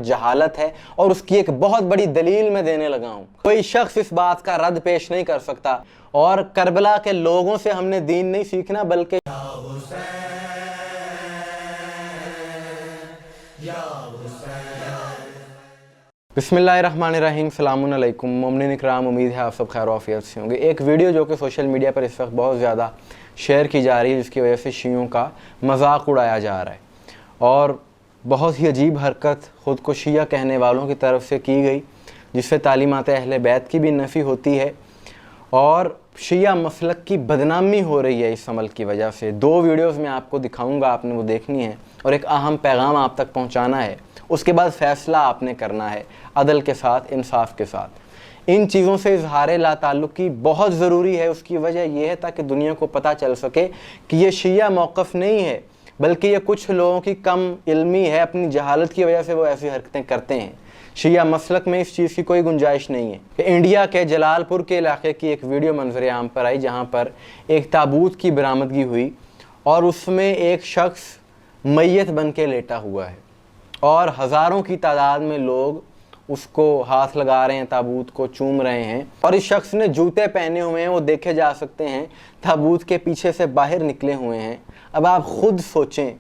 جہالت ہے اور اس کی ایک بہت بڑی دلیل میں دینے لگا ہوں۔ کوئی شخص اس بات کا رد پیش نہیں کر سکتا، اور کربلا کے لوگوں سے ہم نے دین نہیں سیکھنا بلکہ بسم اللہ الرحمن الرحیم۔ السلام علیکم مومنین اکرام، امید ہے آپ سب خیر و عافیت سے ہوں گے۔ ایک ویڈیو جو کہ سوشل میڈیا پر اس وقت بہت زیادہ شیئر کی جا رہی ہے، جس کی وجہ سے شیعوں کا مذاق اڑایا جا رہا ہے، اور بہت ہی عجیب حرکت خود کو شیعہ کہنے والوں کی طرف سے کی گئی، جس سے تعلیمات اہل بیت کی بھی نفی ہوتی ہے اور شیعہ مسلک کی بدنامی ہو رہی ہے۔ اس عمل کی وجہ سے دو ویڈیوز میں آپ کو دکھاؤں گا، آپ نے وہ دیکھنی ہے اور ایک اہم پیغام آپ تک پہنچانا ہے۔ اس کے بعد فیصلہ آپ نے کرنا ہے عدل کے ساتھ، انصاف کے ساتھ۔ ان چیزوں سے اظہار لا تعلقی بہت ضروری ہے۔ اس کی وجہ یہ ہے تاکہ دنیا کو پتہ چل سکے کہ یہ شیعہ موقف نہیں ہے، بلکہ یہ کچھ لوگوں کی کم علمی ہے، اپنی جہالت کی وجہ سے وہ ایسی حرکتیں کرتے ہیں۔ شیعہ مسلک میں اس چیز کی کوئی گنجائش نہیں ہے۔ کہ انڈیا کے جلال پور کے علاقے کی ایک ویڈیو منظر عام پر آئی، جہاں پر ایک تابوت کی برآمدگی ہوئی اور اس میں ایک شخص میت بن کے لیٹا ہوا ہے، اور ہزاروں کی تعداد میں لوگ اس کو ہاتھ لگا رہے ہیں، تابوت کو چوم رہے ہیں، اور اس شخص نے جوتے پہنے ہوئے ہیں، وہ دیکھے جا سکتے ہیں، تابوت کے پیچھے سے باہر نکلے ہوئے ہیں۔ اب آپ خود سوچیں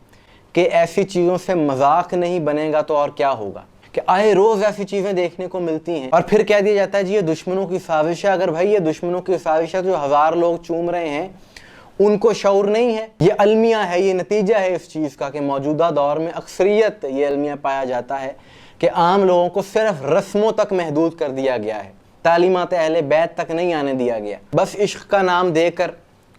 کہ ایسی چیزوں سے مذاق نہیں بنے گا تو اور کیا ہوگا، کہ آئے روز ایسی چیزیں دیکھنے کو ملتی ہیں، اور پھر کہہ دیا جاتا ہے جی یہ دشمنوں کی سازش ہے۔ اگر بھائی یہ دشمنوں کی سازش ہے، جو ہزار لوگ چوم رہے ہیں ان کو شعور نہیں ہے؟ یہ المیہ ہے، یہ نتیجہ ہے اس چیز کا کہ موجودہ دور میں اکثریت یہ المیہ پایا جاتا ہے کہ عام لوگوں کو صرف رسموں تک محدود کر دیا گیا ہے، تعلیمات اہل بیت تک نہیں آنے دیا گیا۔ بس عشق کا نام دے کر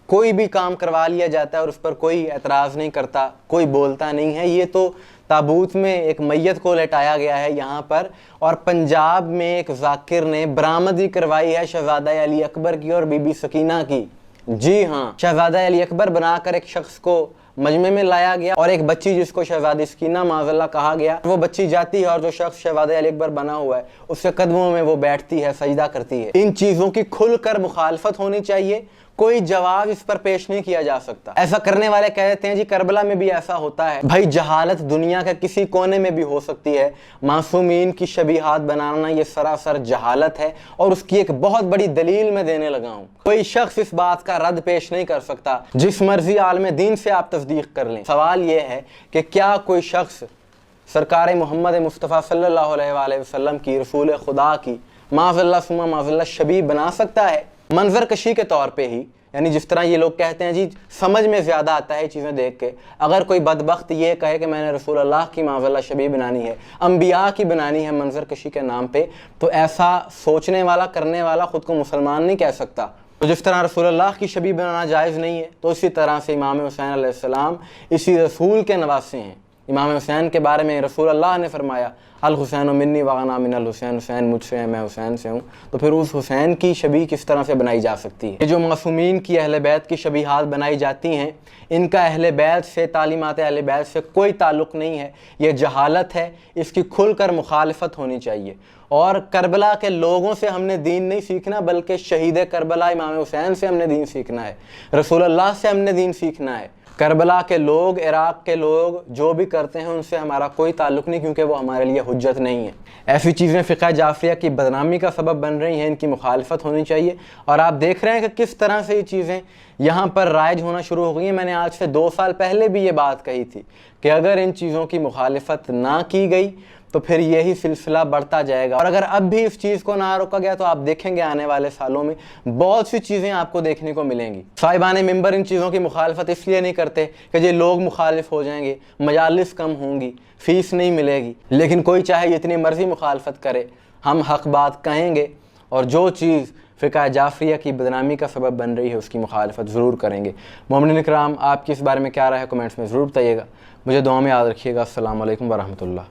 کوئی بھی کام کروا لیا جاتا ہے اور اس پر کوئی اعتراض نہیں کرتا، کوئی بولتا نہیں ہے۔ یہ تو تابوت میں ایک میت کو لٹایا گیا ہے یہاں پر، اور پنجاب میں ایک ذاکر نے برآمدی کروائی ہے شہزادہ علی اکبر کی اور بی بی سکینہ کی۔ جی ہاں، شہزادہ علی اکبر بنا کر ایک شخص کو مجمع میں لایا گیا، اور ایک بچی جس کو شہزادی سکینہ معاذ اللہ کہا گیا، وہ بچی جاتی ہے اور جو شخص شہزادہ علی اکبر بنا ہوا ہے اس کے قدموں میں وہ بیٹھتی ہے، سجدہ کرتی ہے۔ ان چیزوں کی کھل کر مخالفت ہونی چاہیے، کوئی جواب اس پر پیش نہیں کیا جا سکتا۔ ایسا کرنے والے کہتے ہیں جی کربلا میں بھی ایسا ہوتا ہے۔ بھائی جہالت دنیا کے کسی کونے میں بھی ہو سکتی ہے، معصومین کی شبیہات بنانا یہ سراسر جہالت ہے، اور اس کی ایک بہت بڑی دلیل میں دینے لگا ہوں۔ کوئی شخص اس بات کا رد پیش نہیں کر سکتا، جس مرضی عالم دین سے آپ تصدیق کر لیں۔ سوال یہ ہے کہ کیا کوئی شخص سرکار محمد مصطفیٰ صلی اللہ علیہ وآلہ وسلم کی، رسول خدا کی معاذ اللہ ثم معاذ اللہ شبیہ بنا سکتا ہے؟ منظر کشی کے طور پہ ہی، یعنی جس طرح یہ لوگ کہتے ہیں جی سمجھ میں زیادہ آتا ہے چیزیں دیکھ کے، اگر کوئی بدبخت یہ کہے کہ میں نے رسول اللہ کی معاذ اللہ شبیہ بنانی ہے، انبیاء کی بنانی ہے منظر کشی کے نام پہ، تو ایسا سوچنے والا، کرنے والا خود کو مسلمان نہیں کہہ سکتا۔ تو جس طرح رسول اللہ کی شبیہ بنانا جائز نہیں ہے، تو اسی طرح سے امام حسین علیہ السلام اسی رسول کے نواسے ہیں۔ امام حسین کے بارے میں رسول اللہ نے فرمایا الحسین منی وانا من الحسین، حسین مجھ سے ہے، میں حسین سے ہوں۔ تو پھر اس حسین کی شبیہ کس طرح سے بنائی جا سکتی ہے؟ یہ جو معصومین کی اہل بیت کی شبیہات بنائی جاتی ہیں، ان کا اہل بیت سے، تعلیمات اہل بیت سے کوئی تعلق نہیں ہے، یہ جہالت ہے، اس کی کھل کر مخالفت ہونی چاہیے۔ اور کربلا کے لوگوں سے ہم نے دین نہیں سیکھنا، بلکہ شہید کربلا امام حسین سے ہم نے دین سیکھنا ہے، رسول اللہ سے ہم نے دین سیکھنا ہے۔ کربلا کے لوگ، عراق کے لوگ جو بھی کرتے ہیں ان سے ہمارا کوئی تعلق نہیں، کیونکہ وہ ہمارے لیے حجت نہیں ہے۔ ایسی چیزیں فقہ جعفریہ کی بدنامی کا سبب بن رہی ہیں، ان کی مخالفت ہونی چاہیے۔ اور آپ دیکھ رہے ہیں کہ کس طرح سے یہ چیزیں یہاں پر رائج ہونا شروع ہو گئی ہیں۔ میں نے آج سے 2 سال پہلے بھی یہ بات کہی تھی کہ اگر ان چیزوں کی مخالفت نہ کی گئی تو پھر یہی سلسلہ بڑھتا جائے گا، اور اگر اب بھی اس چیز کو نہ روکا گیا تو آپ دیکھیں گے آنے والے سالوں میں بہت سی چیزیں آپ کو دیکھنے کو ملیں گی۔ صاحبان ممبر ان چیزوں کی مخالفت اس لیے نہیں کرتے کہ یہ لوگ مخالف ہو جائیں گے، مجالس کم ہوں گی، فیس نہیں ملے گی، لیکن کوئی چاہے جتنی مرضی مخالفت کرے، ہم حق بات کہیں گے، اور جو چیز فقہ جعفریہ کی بدنامی کا سبب بن رہی ہے اس کی مخالفت ضرور کریں گے۔ مومنین اکرام، آپ کی اس بارے میں کیا رائے ہے؟ کمنٹس میں ضرور بتائیے گا۔ مجھے دعا میں یاد رکھیے گا۔ السلام علیکم ورحمۃ اللہ۔